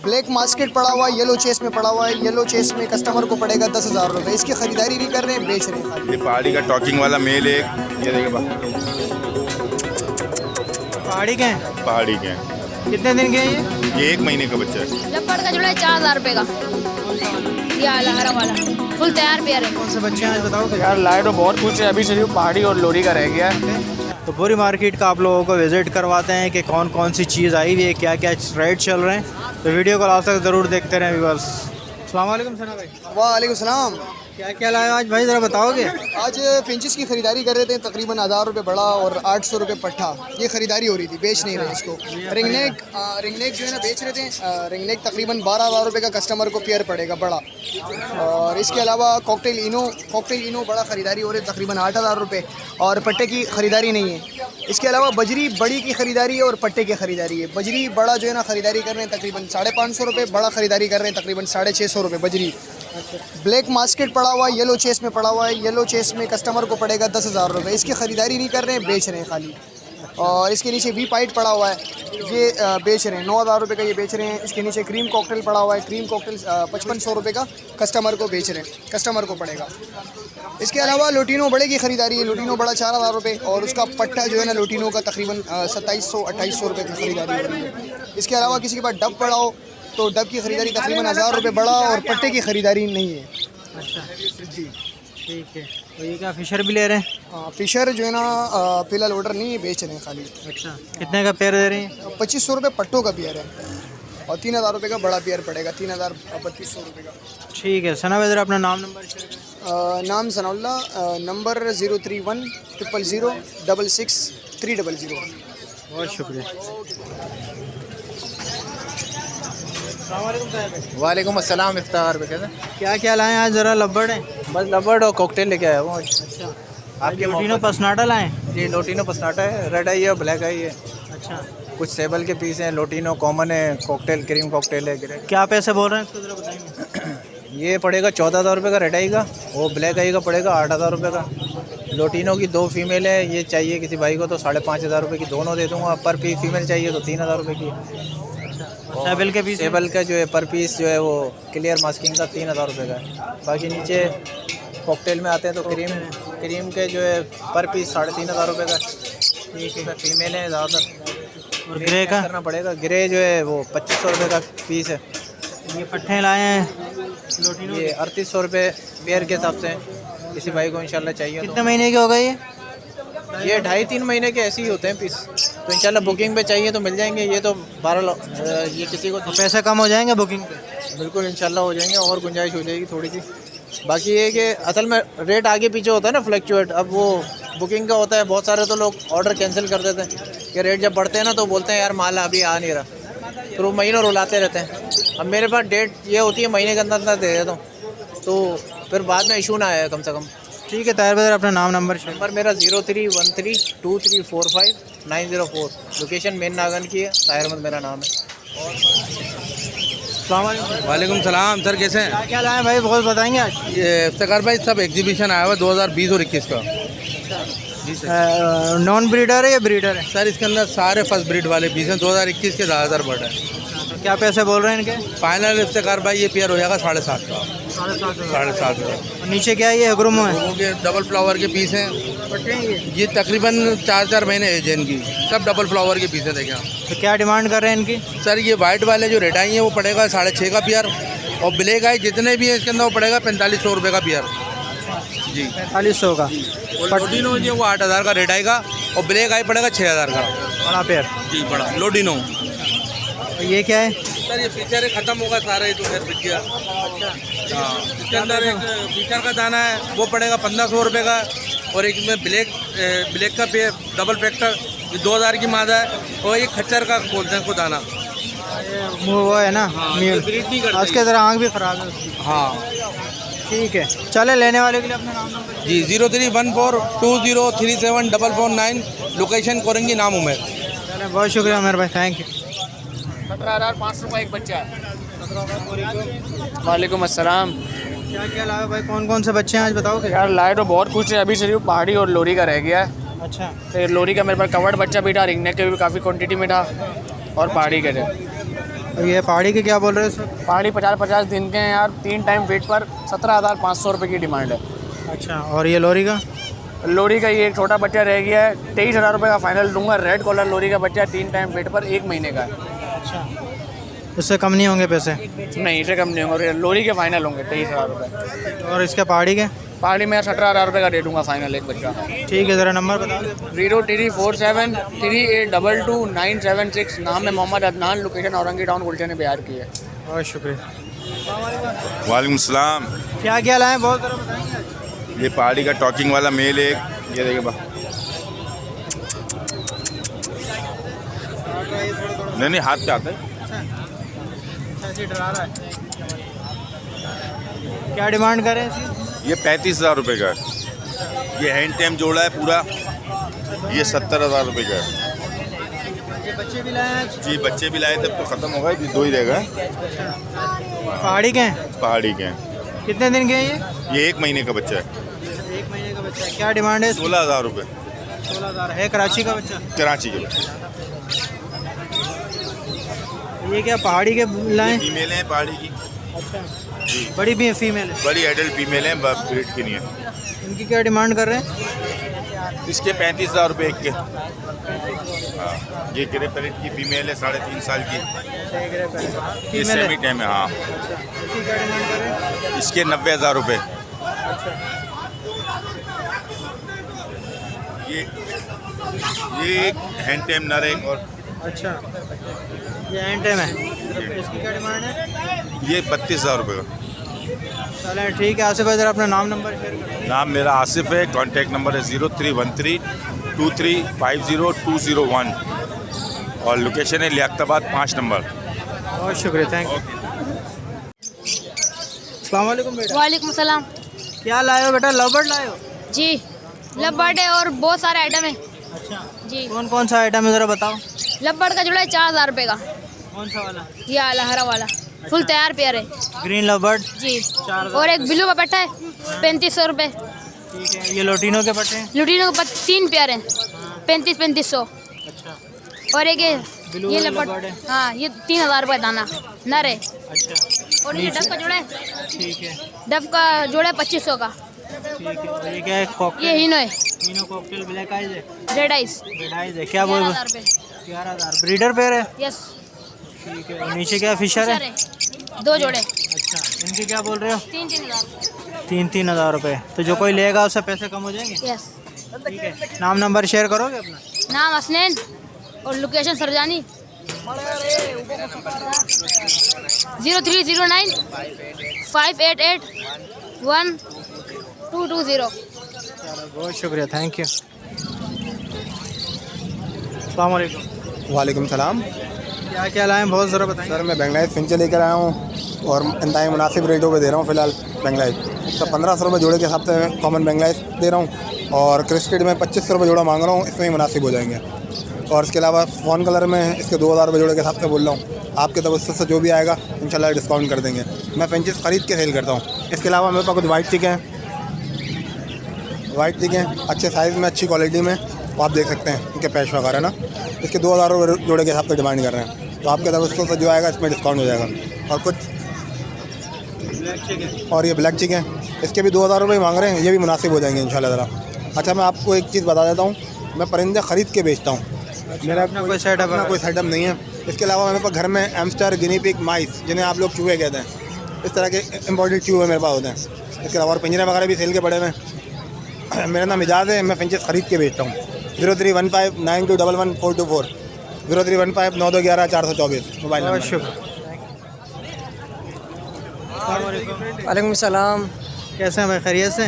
Black market पड़ा हुआ है, येलो चेस में पड़ा हुआ है। येलो चेस में कस्टमर को पड़ेगा 10,000 रुपये। इसकी ख़रीदारी नहीं कर रहे हैं, बेच रहे हैं खाली। ये पहाड़ी का टॉकिंग वाला मेल है, ये देखिए पहाड़ी के हैं? पहाड़ी के हैं। कितने दिन के हैं ये 1 महीने का बच्चा है। लपड़ का जोड़ा है 4,000 रुपये का। ये हरा वाला फुल तैयार पेयर है। कौन से बच्चे हैं आज बताओ? यार लाइट तो बहुत कुछ है, अभी सिर्फ पहाड़ी और लोरी का रह गया है। तो पूरी मार्केट का आप लोगों को विज़िट करवाते हैं कि कौन कौन सी चीज़ आई हुई है, क्या क्या रेट चल रहे हैं। तो वीडियो को लास्ट तक ज़रूर देखते रहें व्यूअर्स। अस्सलाम वालेकुम सना भाई। वालेकुम सलाम। क्या क्या लाए आज भाई, ज़रा बताओगे? आज फिंचेस की ख़रीदारी कर रहे थे, तकरीबन 1,000 रुपये बड़ा और 800 रुपये पट्ठा। ये ख़रीदारी हो रही थी, बेच नहीं रहे इसको। रिंगनेक जो है ना बेच रहे थे। रिंगनेक तकरीबन 12,000 रुपये का कस्टमर को पेयर पड़ेगा बड़ा। और इसके अलावा कॉकटेल इनो बड़ा ख़रीदारी हो रही है, तकरीबन 8,000 रुपये। और पट्टे की ख़रीदारी नहीं है। इसके अलावा बजरी बड़ी की ख़रीदारी है और पट्टे की ख़रीदारी है। बजरी बड़ा जो है ना ख़रीदारी कर रहे हैं तकरीबन 550 रुपये, बड़ा ख़रीदारी कर रहे हैं तकरीबन 650 रुपये बजरी। ब्लैक मास्केट पड़ा हुआ है, येलो चेस में पड़ा हुआ है। येलो चेस में कस्टमर को पड़ेगा 10,000 रुपये। इसकी ख़रीदारी नहीं कर रहे हैं, बेच रहे हैं खाली। और इसके नीचे वी पाइट पड़ा हुआ है, ये बेच रहे हैं 9,000 रुपये का, ये बेच रहे हैं। इसके नीचे क्रीम कॉकटेल पड़ा हुआ है, क्रीम कॉकटेल 5500 रुपये का कस्टमर को बेच रहे हैं, कस्टमर को पड़ेगा। इसके अलावा लोटिनो बड़े की ख़रीदारी है। लोटिनो बड़ा 4,000 रुपये और उसका पट्टा जो है ना लोटिनो का तकरीबन 2700-2800 रुपये की ख़रीदारी हो रही है। इसके अलावा किसी के पास डब पड़ा हो तो डब की ख़रीदारी तकरीबन 1,000 रुपये बड़ा और पट्टे की ख़रीदारी नहीं है। अच्छा जी, ठीक है। तो ये क्या फ़िशर भी ले रहे हैं? फ़िशर जो है ना फ़िलहाल ऑर्डर नहीं है, बेच रहे हैं खाली। अच्छा, कितने का पेयर दे रहे हैं? 2500 रुपये पट्टों का पेयर है और 3,000 रुपये का बड़ा पेयर पड़ेगा, 3,3200 रुपये का। ठीक है। सना भाई ज़रा अपना नाम नंबर शेयर करें। नाम सनाउल्ला, नंबर 031 000 66 300। बहुत शुक्रिया। वालेकुम अस्सलाम। इफ्तार पे कैसे? क्या क्या लाए आज, ज़रा लब्बड़ है? बस लबड़ और कॉकटेल लेके आया हूँ। अच्छा, आपके लोटिनो पसनाटा लाए? जी लोटिनो पसनाटा है, रेड आई है, ब्लैक आई है। अच्छा, कुछ सेबल के पीस हैं, लोटिनो कॉमन है, कॉकटेल क्रीम कॉकटेल है। ग्रे क्या पैसे बोल रहे हैं इसको ज़रा बताएंगे? ये पड़ेगा 14,000 रुपये का रेड आई का, वो ब्लैक आई का पड़ेगा 8,000 रुपये का। लोटिनो की 2 फीमेल है, ये चाहिए किसी भाई को तो 5,500 रुपये की दोनों दे दूँगा। पर पीस फीमेल चाहिए तो 3,000 रुपये की। सेबल के पीस? सेबल का जो है पर पीस जो है वो क्लियर मास्किंग का 3,000 रुपये का है। बाकी नीचे कॉकटेल में आते हैं तो क्रीम के जो है पर पीस 3,500 रुपये का। ठीक है, फीमेल है ज़्यादातर। और ग्रे का करना पड़ेगा, ग्रे जो है वो 2,500 रुपये का पीस है। ये पट्टे लाए हैं लोटिनो? ये 3,800 रुपये पेयर के हिसाब से किसी भाई को इंशाल्लाह चाहिए। कितने महीने के हो गए ये 2.5-3 महीने के ऐसे ही होते हैं पीस, तो इंशाल्लाह बुकिंग पे चाहिए तो मिल जाएंगे। ये तो 12 ये किसी को तो पैसे कम हो जाएंगे बुकिंग पे? बिल्कुल इंशाल्लाह हो जाएंगे और गुंजाइश हो जाएगी थोड़ी सी। बाकी ये कि असल में रेट आगे पीछे होता है ना, फ्लक्चुएट। अब वो बुकिंग का होता है, बहुत सारे तो लोग ऑर्डर कैंसिल कर देते हैं कि रेट जब बढ़ते हैं ना तो बोलते हैं यार माल अभी आ नहीं रहा, तो वो महीनों रुलाते रहते हैं। अब मेरे पास डेट ये होती है महीने के अंदर अंदर दे देता हूँ, तो फिर बाद में इशू ना आया कम से कम। ठीक है। ताहिर भाई अपना नाम नंबर शेयर। नंबर मेरा 03132345 लोकेशन मेन नागन की है। ताहिर अहमद मेरा नाम है। वालेकुम सलाम सर, कैसे हैं? क्या क्या लाए भाई, बहुत बताएंगे आज? ये इफ्तिकार भाई सब एग्जीबिशन आया हुआ 2020 और 21 का। जी सर। नॉन ब्रीडर है या ब्रीडर है? सर इसके अंदर सारे फर्स्ट ब्रीड वाले पीस हैं। 2021 के ज़्यादातर बर्ड है। तो क्या पैसे बोल रहे हैं इनके? फाइनल इफ्तिकार भाई ये पेयर हो जाएगा 7.5 का। 7.5 का। और नीचे क्या है, ये अग्रुम है? लोगों के डबल फ्लावर के पीस हैं। पट्टे हैं ये? ये तकरीबन 4 महीने एज है इनकी। सब डबल फ्लावर के पीस हैं, देखें आप। तो क्या डिमांड कर रहे हैं इनकी? सर ये वाइट वाले जो रेड आई हैं वो पड़ेगा 6.5 का पेयर, और ब्लैक आई जितने भी हैं इसके अंदर वो पड़ेगा 4,500 रुपये का पेयर। जी 4,500 का। और लोडिनो जो वो 8,000 का रेड आई का, और ब्लैक आई पड़ेगा 6,000 का। बड़ा पेयर? जी बड़ा लोडिनो। और ये क्या है? सर ये फीचर ख़त्म होगा सारा, ये तो खैर बिक गया। अच्छा हाँ, इसके अंदर एक फीचर का दाना है वो पड़ेगा 1,500 रुपये का, और एक में ब्लैक का पे डबल फैक्टर 2,000 की मादा है, और एक खच्चर का बोलते हैं उसको दाना। वो है ना मील, आज के ज़रा आँख भी ख़राब है उसकी। हाँ ठीक है, चले लेने वाले के लिए अपना नाम नंबर? जी 031420374449, लोकेशन कोरंगी, नाम उमेर। चले, बहुत शुक्रिया उमेर भाई, थैंक यू। 17,500 का एक बच्चा है। वालेकुम अस्सलाम। क्या क्या लाए भाई, कौन कौन से बच्चे हैं आज बताओगे? यार लाइट तो बहुत कुछ है, अभी सिर्फ पहाड़ी और लोरी का रह गया है। अच्छा, तो लोरी का मेरे पास कवर्ड बच्चा भी था, रिंगनेक के भी काफ़ी क्वांटिटी में था, और पहाड़ी के थे। और ये पहाड़ी के क्या बोल रहे हो सर? पहाड़ी 50-50 दिन के हैं यार, 3 टाइम वेट पर 17,500 रुपये की डिमांड है। अच्छा, और ये लोरी का? लोरी का ये एक छोटा बच्चा रह गया है, 23,000 रुपये का फाइनल दूंगा। रेड कॉलर लोरी का बच्चा 3 टाइम वेट पर 1 महीने का है। अच्छा, इससे कम नहीं होंगे पैसे? नहीं, इससे कम नहीं होंगे, लोरी के फाइनल होंगे 23,000 रुपये। और इसके पहाड़ी के? पहाड़ी में 17,000 रुपये का दे दूँगा फाइनल एक बच्चा। ठीक है, ज़रा नंबर बता दो। 03473822 नाम है मोहम्मद अदनान, लोकेशन औरंगी टाउन गुलशन बिहार की है। बहुत शुक्रिया। वालेकुम सलाम। क्या क्या लाए बहुत ज़रा बताएंगे? ये पहाड़ी का टॉकिंग वाला मेल एक, ये देखिए बा। नहीं हाथ पे आता है। डरा रहा है। क्या डिमांड करें इसकी? ये 35,000 रुपये का है। ये हैंड टाइम जोड़ा है पूरा, ये 70,000 रुपये का है। ये बच्चे भी लाए हैं? जी बच्चे भी लाए थे, अब तो ख़त्म होगा, अभी 2 ही रहेगा। पहाड़ी के हैं? पहाड़ी के हैं। कितने दिन के हैं ये 1 महीने का बच्चा है। 1 महीने का बच्चा है। क्या डिमांड है? 16,000 रुपये। 16,000 है। कराची का बच्चा? कराची के बच्चे। ये क्या पहाड़ी के लाए? फीमेल हैं पहाड़ी की। अच्छा, जी बड़ी भी फीमेल है? बड़ी एडल्ट फीमेल हैं, ब्रीड की नहीं है। इनकी क्या डिमांड कर रहे हैं? इसके 35,000 रुपये एक के। हाँ, ये ग्रे पैरेट की फीमेल है, 3.5 साल की। ये सेमी टाइम है। हाँ, इसकी क्या डिमांड कर रहे हैं? इसके 90,000 रुपये। ये एक हैंड टाइम नर है और अच्छा, ये एंड टाइम है। इसकी क्या डिमांड है? ये 32,000 रुपये का। चलें ठीक है। आसिफ भाई ज़रा अपना नाम नंबर शेयर करें। नाम मेरा आसिफ है, कॉन्टैक्ट नंबर है 03132350 और लोकेशन है लियाकताबाद 5 नंबर। बहुत शुक्रिया, थैंक यू। अस्सलाम वालेकुम बेटा। वालेकुम सलाम। क्या लाए हो बेटा? लवबर्ड लाए हो? जी, लबर्ड है और बहुत सारे आइटम है। अच्छा, जी, कौन कौन सा आइटम है ज़रा बताओ। लबर्ड का जोड़ा है 4,000 रुपये का। कौन सा वाला? ये वाला हरा वाला फुल तैयार पेयर है। Green lovebird? जी, 4,000। और एक ब्लू का पट्टा है 3500 रुपये। ठीक है। ये लोटिनो के पट्टे हैं? लुटिनो के 3 पेयर हैं 3500। अच्छा, और एक ब्लू ये लबर्ड लबर्ड है? हाँ, ये 3,000 रुपये दाना नर है। अच्छा, और ये डब का जोड़ा है, ठीक है। डब का जोड़ा है 2500 का। ठीक है। और ये क्या है? ये कॉकटेल? हीनो है, हीनो कॉकटेल ब्लैक आइज है? रेड आइस, रेड आइज है। क्या बोल? 11,000 रुपये। 11,000। ब्रीडर पेयर है? यस, ठीक है। और नीचे क्या फिशर है? 2 जोड़े अच्छा, इनके क्या बोल रहे हो? 3,000। 3,000 रुपये। तो जो कोई लेगा उससे पैसे कम हो जाएंगे? यस। ठीक है। नाम नंबर शेयर करोगे अपना? नाम हसनैन और लोकेशन सरजानी 0309 588 1220। बहुत शुक्रिया, थैंक यू। अस्सलाम वालेकुम। वालेकुम सलाम। क्या क्या लाए हैं बहुत ज़रा बताएं। सर मैं बेंगलाइज फिंचे लेकर आया हूँ और इंतहाई मुनासिब रेटों पे दे रहा हूँ फ़िलहाल बेंगलाइज। तो 1,500 रुपये जोड़े के हिसाब से मैं कॉमन बेंगलाइज दे रहा हूँ और क्रिस्केट में 2,500 रुपये जोड़ा मांग रहा हूँ, इसमें ही मुनासिब हो जाएंगे। और इसके अलावा फ़ोन कलर में इसके 2,000 रुपये जोड़े के हिसाब से बोल रहा हूँ। आपके तवज्जुह से जो भी आएगा इंशाल्लाह डिस्काउंट कर देंगे। मैं फिंचेस ख़रीद के सेल करता हूँ। इसके अलावा मेरे पास कुछ वाइट चिक हैं, अच्छे साइज़ में, अच्छी क्वालिटी में, वो आप देख सकते हैं इनके पैच वगैरह ना। इसके 2,000 रुपये जोड़े के हिसाब से डिमांड कर रहे हैं, तो आपके तवज्जुह से जो आएगा इसमें डिस्काउंट हो जाएगा। और कुछ और ये ब्लैक चिक है, इसके भी 2,000 रुपये मांग रहे हैं, ये भी मुनासिब हो जाएंगे इंशाल्लाह ज़रा। अच्छा, मैं आपको एक चीज़ बता देता हूँ, मैं परिंदे ख़रीद के बेचता हूँ, मेरा अपना कोई सेटअप है? कोई सेटअप नहीं है। इसके अलावा मेरे पास घर में एमस्टर, गिनी पिग, माइस, जिन्हें आप लोग चूहे कहते हैं, इस तरह के इम्पोर्टेड चूहे मेरे पास होते हैं। इसके अलावा और पिंजरे वगैरह भी सेल के पड़े हुए हैं। मेरा नाम इजाज़ है, मैं फिंचेस ख़रीद के बेचता हूँ। 03159211 424 03159211 मोबाइल नंबर। वालेकुम सलाम। कैसे हैं भाई, खैरियत से?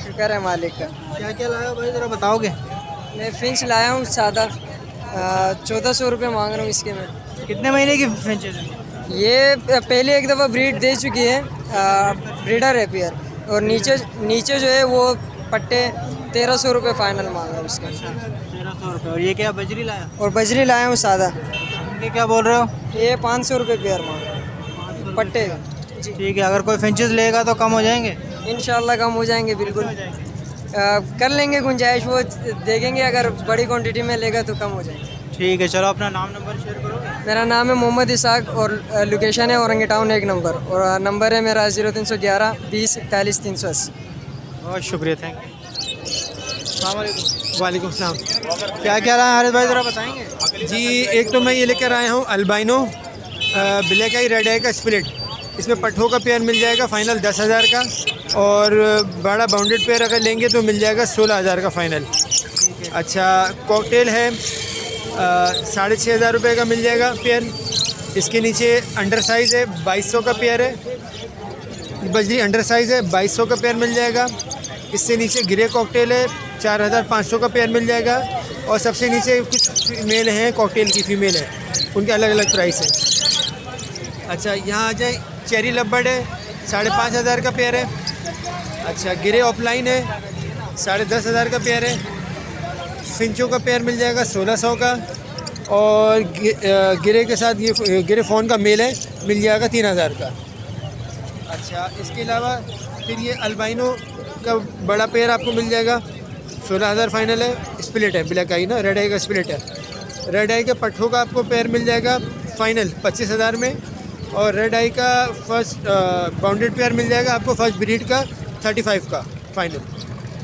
शुक्र है मालिक का। क्या क्या लाया हो भाई ज़रा बताओगे? मैं फिंच लाया हूँ सादा, 1,400 रुपये मांग रहा हूँ इसके मैं। कितने महीने की फिंचेस हैं? ये पहले एक दफ़ा ब्रीड दे चुकी है, ब्रीडर है पेयर। और नीचे जो है वो पट्टे 1,300 रुपये फ़ाइनल मांग रहा हूँ उसके। 1,300 रुपये। और ये क्या बजरी लाया? और बजरी लाया हूँ सादा, इनके क्या बोल रहे हो? ये 500 रुपये पेयर मांग रहा हूँ पट्टे। ठीक है। अगर कोई फिंचेस लेगा तो कम हो जाएंगे? इंशाल्लाह कम हो जाएंगे, बिल्कुल कर लेंगे गुंजाइश, वो देखेंगे। अगर बड़ी क्वांटिटी में लेगा तो कम हो जाएंगे। ठीक है, चलो अपना नाम नंबर शेयर करोगे? मेरा नाम है मोहम्मद इसाक और लोकेशन है औरंगी टाउन 1 नंबर और नंबर है मेरा 0311 20 41 380। बहुत शुक्रिया, थैंक यू। वालेकुम सलाम क्या क्या रहा है हारिस भाई, ज़रा बताएंगे? जी। एक तो मैं ये लेकर आया हूँ अल्बाइनो ब्लैक आई रेड आई का स्प्लिट। इसमें पट्ठों का पेयर मिल जाएगा फाइनल 10,000 का, और बड़ा बाउंडेड पेयर अगर लेंगे तो मिल जाएगा 16,000 का फाइनल। अच्छा, कॉकटेल है 6,500 रुपये का मिल जाएगा पेयर। इसके नीचे अंडर साइज़ है 2200 का पेयर है, बजरी अंडर साइज़ है 2200 का पेयर मिल जाएगा। इससे नीचे ग्रे कॉकटेल है 4,500 का पेयर मिल जाएगा। और सबसे नीचे कुछ फीमेल हैं, कॉकटेल की फ़ीमेल है, उनके अलग अलग प्राइस है। अच्छा, यहाँ आ जाए, चेरी लब्बर्ड है 5,500 का पेयर है। अच्छा, ग्रे ऑफलाइन है 10,500 का पेयर है। फिंचों का पेयर मिल जाएगा 1,600 का, और गिरे के साथ ये गिरे फ़ोन का मेल है, मिल जाएगा 3,000 का। अच्छा, इसके अलावा फिर ये अल्बाइनो का बड़ा पेयर आपको मिल जाएगा 16,000 फाइनल है। स्प्लिट है, ब्लैक आई ना, रेड आई का स्प्लिट है। रेड आई के पट्ठों का आपको पेयर मिल जाएगा फाइनल 25,000 में, और रेड आई का फर्स्ट बाउंडेड पेयर मिल जाएगा आपको फर्स्ट ब्रीड का 35 का फाइनल।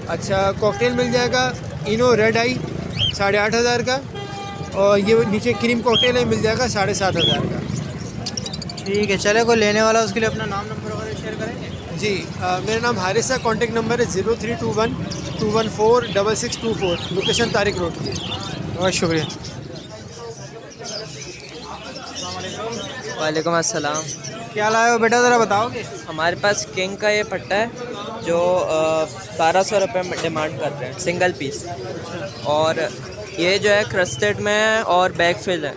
अच्छा, कॉकटेल मिल जाएगा इनो रेड आई 8,500 का, और ये नीचे क्रीम कॉकटेल है, मिल जाएगा 7,500 का। ठीक है, चले, कोई लेने वाला उसके लिए अपना नाम नंबर वगैरह शेयर करेंगे? जी, मेरा नाम हारिस है। कॉन्टैक्ट नंबर है 0321 214 6624, लोकेशन तारिक रोड की। बहुत शुक्रिया। वालेकुम अस्सलाम। क्या लाए हो बेटा, ज़रा बताओगे? हमारे पास किंग का ये पट्टा है जो 1,200 रुपये में डिमांड कर रहे हैं सिंगल पीस, और ये जो है क्रस्टेड में है और बैक फिल है,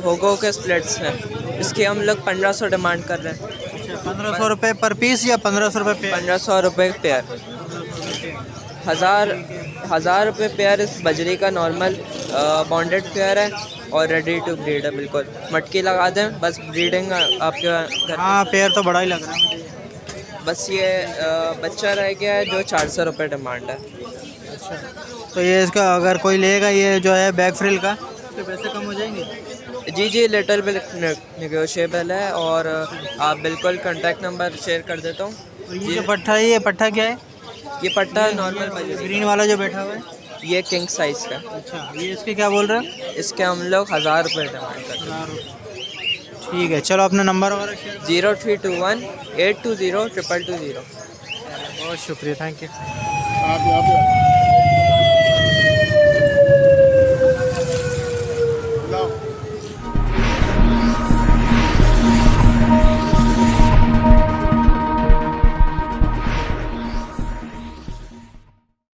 होगो के स्प्लिट्स हैं। इसके हम लोग 1,500 डिमांड कर रहे हैं। 1,500 रुपये पर पीस या 1,500 रुपये पेयर? 1,500 रुपये पेयर। 1,000 रुपये पेयर इस बजरी का नॉर्मल बॉन्डेड पेयर है, और रेडी टू ब्रीड है बिल्कुल। मटकी लगा दें बस, ब्रीडिंग आपके घर। हाँ, पेयर तो बड़ा ही लग रहा है मुझे। बस ये बच्चा रह गया है जो 400 रुपये डिमांड है। अच्छा, तो ये इसका अगर कोई लेगा ये जो है बैक फ्रिल का, तो पैसे कम हो जाएंगे? जी जी, लिटिल बिट नेगोशिएबल है, और आप बिल्कुल कॉन्टैक्ट नंबर शेयर कर देता हूँ। ये जो पट्ठा है, ये पट्ठा क्या है? ये पट्टा नॉर्मल ग्रीन वाला जो बैठा हुआ है, ये किंग साइज़ का। अच्छा, ये इसके क्या बोल रहे हैं? इसके हम लोग 1,000 रुपये डिमांड करते हैं। ठीक है, चलो अपना नंबर वगैरह शेयर। 0321 820 222 0। बहुत शुक्रिया, थैंक यू।